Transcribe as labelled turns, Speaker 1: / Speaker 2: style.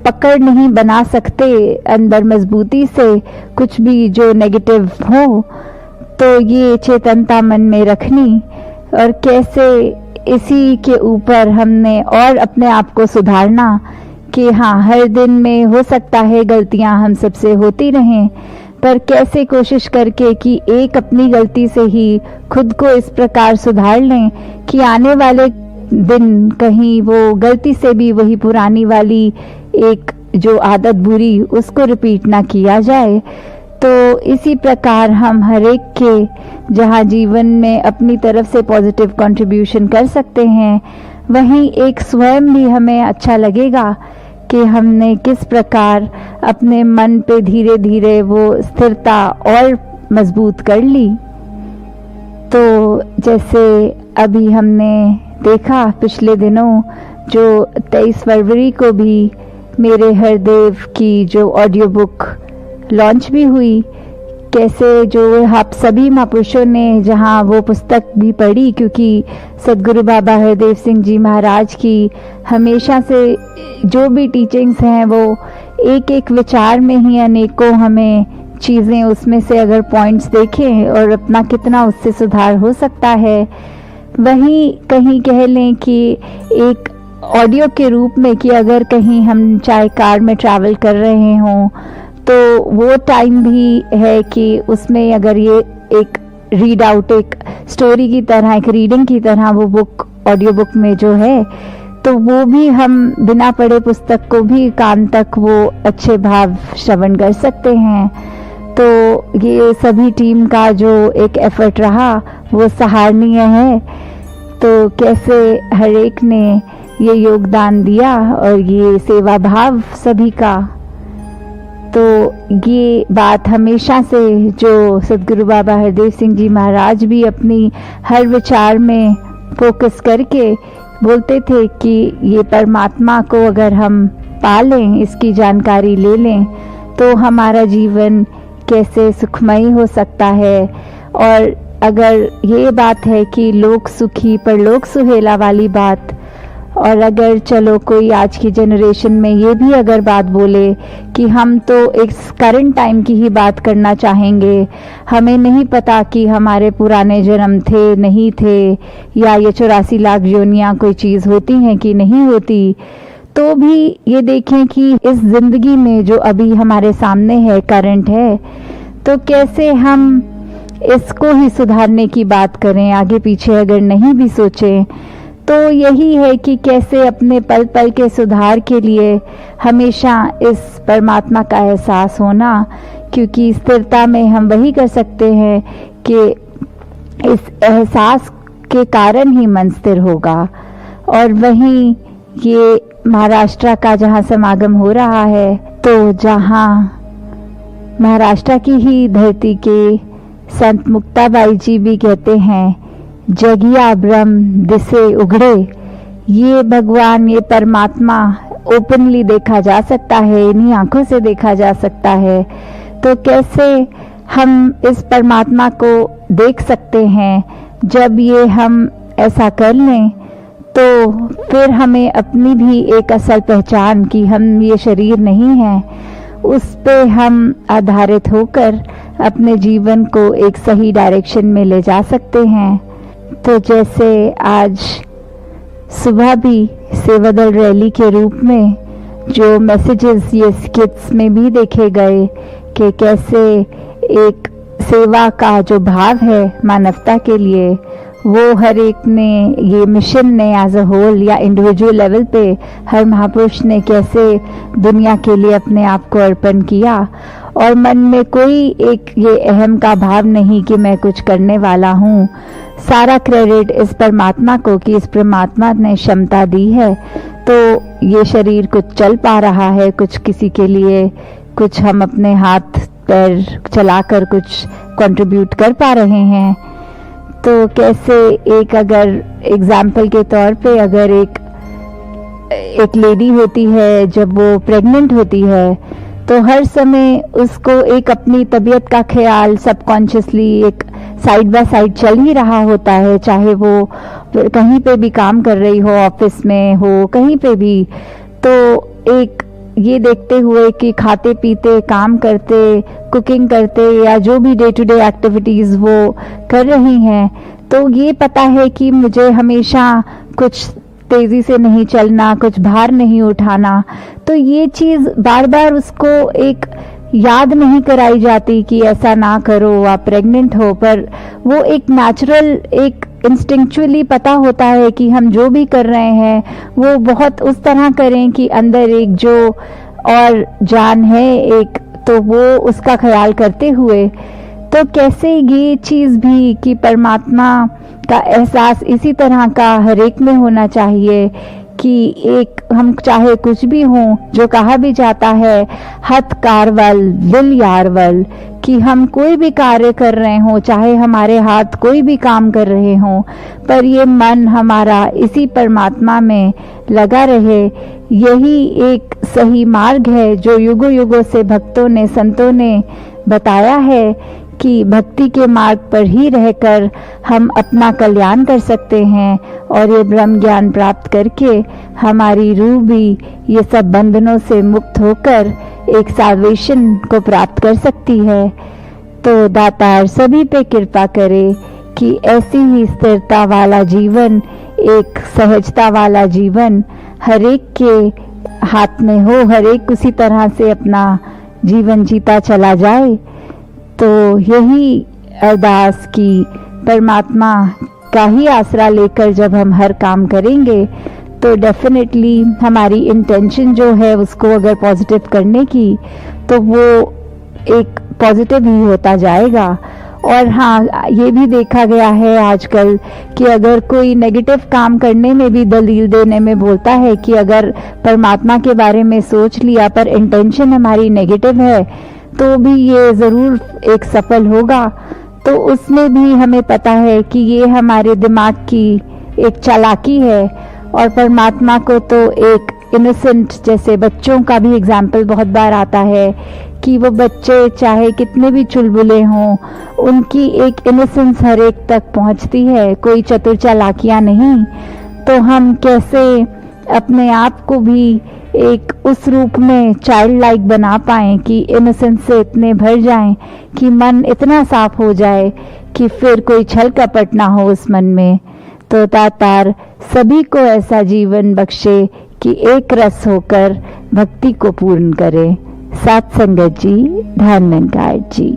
Speaker 1: पकड़ नहीं बना सकते अंदर मजबूती से कुछ भी जो नेगेटिव हो, तो ये चेतनता मन में रखनी और कैसे इसी के ऊपर हमने और अपने आप को सुधारना कि हाँ, हर दिन में हो सकता है गलतियां हम सबसे होती रहें, पर कैसे कोशिश करके कि एक अपनी गलती से ही खुद को इस प्रकार सुधार लें कि आने वाले दिन कहीं वो गलती से भी वही पुरानी वाली एक जो आदत बुरी उसको रिपीट ना किया जाए। तो इसी प्रकार हम हर एक के जहाँ जीवन में अपनी तरफ से पॉजिटिव कंट्रीब्यूशन कर सकते हैं, वहीं एक स्वयं भी हमें अच्छा लगेगा कि हमने किस प्रकार अपने मन पे धीरे धीरे वो स्थिरता और मजबूत कर ली। तो जैसे अभी हमने देखा पिछले दिनों जो 23 फरवरी को भी मेरे हरदेव की जो ऑडियो बुक लॉन्च भी हुई, कैसे जो आप सभी महापुरुषों ने जहाँ वो पुस्तक भी पढ़ी, क्योंकि सदगुरु बाबा हरदेव सिंह जी महाराज की हमेशा से जो भी टीचिंग्स हैं वो एक एक विचार में ही अनेकों हमें चीज़ें उसमें से अगर पॉइंट्स देखें और अपना कितना उससे सुधार हो सकता है, वहीं कहीं कह लें कि एक ऑडियो के रूप में कि अगर कहीं हम चाहे कार में ट्रैवल कर रहे हों तो वो टाइम भी है कि उसमें अगर ये एक रीड आउट एक स्टोरी की तरह एक रीडिंग की तरह वो बुक ऑडियो बुक में जो है, तो वो भी हम बिना पढ़े पुस्तक को भी कान तक वो अच्छे भाव श्रवण कर सकते हैं। तो ये सभी टीम का जो एक एफर्ट रहा वो सराहनीय है। तो कैसे हर एक ने ये योगदान दिया और ये सेवा भाव सभी का, तो ये बात हमेशा से जो सदगुरु बाबा हरदेव सिंह जी महाराज भी अपनी हर विचार में फोकस करके बोलते थे कि ये परमात्मा को अगर हम पा लें, इसकी जानकारी ले लें, तो हमारा जीवन कैसे सुखमयी हो सकता है। और अगर ये बात है कि लोक सुखी परलोक सुहेला वाली बात, और अगर चलो कोई आज की जनरेशन में ये भी अगर बात बोले कि हम तो एक करंट टाइम की ही बात करना चाहेंगे, हमें नहीं पता कि हमारे पुराने जन्म थे नहीं थे, या ये 84 लाख योनियां कोई चीज़ होती हैं कि नहीं होती, तो भी ये देखें कि इस जिंदगी में जो अभी हमारे सामने है करंट है, तो कैसे हम इसको ही सुधारने की बात करें, आगे पीछे अगर नहीं भी सोचें। तो यही है कि कैसे अपने पल पल के सुधार के लिए हमेशा इस परमात्मा का एहसास होना, क्योंकि स्थिरता में हम वही कर सकते हैं कि इस एहसास के कारण ही मन स्थिर होगा। और वहीं ये महाराष्ट्र का जहाँ समागम हो रहा है, तो जहाँ महाराष्ट्र की ही धरती के संत मुक्ताबाई जी भी कहते हैं, जगिया ब्रह्म दिसे उघड़े, ये भगवान ये परमात्मा ओपनली देखा जा सकता है, इन्हीं आंखों से देखा जा सकता है। तो कैसे हम इस परमात्मा को देख सकते हैं, जब ये हम ऐसा कर लें तो फिर हमें अपनी भी एक असल पहचान कि हम ये शरीर नहीं है, उस पे हम आधारित होकर अपने जीवन को एक सही डायरेक्शन में ले जा सकते हैं। तो जैसे आज सुबह भी सेवादल रैली के रूप में जो मैसेजेस ये स्किट्स में भी देखे गए कि कैसे एक सेवा का जो भाव है मानवता के लिए, वो हर एक ने ये मिशन ने एज अ होल या इंडिविजुअल लेवल पे हर महापुरुष ने कैसे दुनिया के लिए अपने आप को अर्पण किया, और मन में कोई एक ये अहम का भाव नहीं कि मैं कुछ करने वाला हूँ। सारा क्रेडिट इस परमात्मा को कि इस परमात्मा ने क्षमता दी है, तो ये शरीर कुछ चल पा रहा है, कुछ किसी के लिए कुछ हम अपने हाथ पैर चलाकर कुछ कंट्रीब्यूट कर पा रहे हैं। तो कैसे एक अगर एग्जाम्पल के तौर पे अगर एक लेडी होती है, जब वो प्रेग्नेंट होती है, तो हर समय उसको एक अपनी तबीयत का ख्याल सबकॉन्शियसली एक साइड बाय साइड चल ही रहा होता है, चाहे वो कहीं पे भी काम कर रही हो, ऑफिस में हो, कहीं पे भी। तो एक ये देखते हुए कि खाते पीते, काम करते, कुकिंग करते या जो भी डे टू डे एक्टिविटीज़ वो कर रही हैं, तो ये पता है कि मुझे हमेशा कुछ तेज़ी से नहीं चलना, कुछ भार नहीं उठाना, तो ये चीज़ बार बार उसको एक याद नहीं कराई जाती कि ऐसा ना करो, आप प्रेग्नेंट हो, पर वो एक नेचुरल, एक इंस्टिंक्चुअली पता होता है कि हम जो भी कर रहे हैं वो बहुत उस तरह करें कि अंदर एक जो और जान है एक, तो वो उसका ख्याल करते हुए। तो कैसे ये चीज़ भी कि परमात्मा का एहसास इसी तरह का हर एक में होना चाहिए कि एक हम चाहे कुछ भी हों, जो कहा भी जाता है हथ कारवल विल यारवल, कि हम कोई भी कार्य कर रहे हों, चाहे हमारे हाथ कोई भी काम कर रहे हों, पर ये मन हमारा इसी परमात्मा में लगा रहे, यही एक सही मार्ग है जो युगों युगों से भक्तों ने, संतों ने बताया है कि भक्ति के मार्ग पर ही रहकर हम अपना कल्याण कर सकते हैं और ये ब्रह्म ज्ञान प्राप्त करके हमारी रूह भी ये सब बंधनों से मुक्त होकर एक साल्वेशन को प्राप्त कर सकती है। तो दातार सभी पे कृपा करे कि ऐसी ही स्थिरता वाला जीवन, एक सहजता वाला जीवन हर एक के हाथ में हो, हर एक उसी तरह से अपना जीवन जीता चला जाए। तो यही अरदास की परमात्मा का ही आसरा लेकर जब हम हर काम करेंगे तो डेफिनेटली हमारी इंटेंशन जो है उसको अगर पॉजिटिव करने की, तो वो एक पॉजिटिव ही होता जाएगा। और हाँ, ये भी देखा गया है आजकल कि अगर कोई नेगेटिव काम करने में भी दलील देने में बोलता है कि अगर परमात्मा के बारे में सोच लिया पर इंटेंशन हमारी नेगेटिव है तो भी ये ज़रूर एक सफल होगा, तो उसमें भी हमें पता है कि ये हमारे दिमाग की एक चालाकी है। और परमात्मा को तो एक इनोसेंट, जैसे बच्चों का भी एग्जाम्पल बहुत बार आता है कि वो बच्चे चाहे कितने भी चुलबुले हों, उनकी एक इनोसेंस हर एक तक पहुंचती है, कोई चतुर चालाकियाँ नहीं। तो हम कैसे अपने आप को भी एक उस रूप में चाइल्ड लाइक बना पाएं कि इनोसेंस से इतने भर जाएं कि मन इतना साफ हो जाए कि फिर कोई छल कपट ना हो उस मन में। तो दातार सभी को ऐसा जीवन बख्शे कि एक रस होकर भक्ति को पूर्ण करे। सात संगत जी, धन्यवाद जी।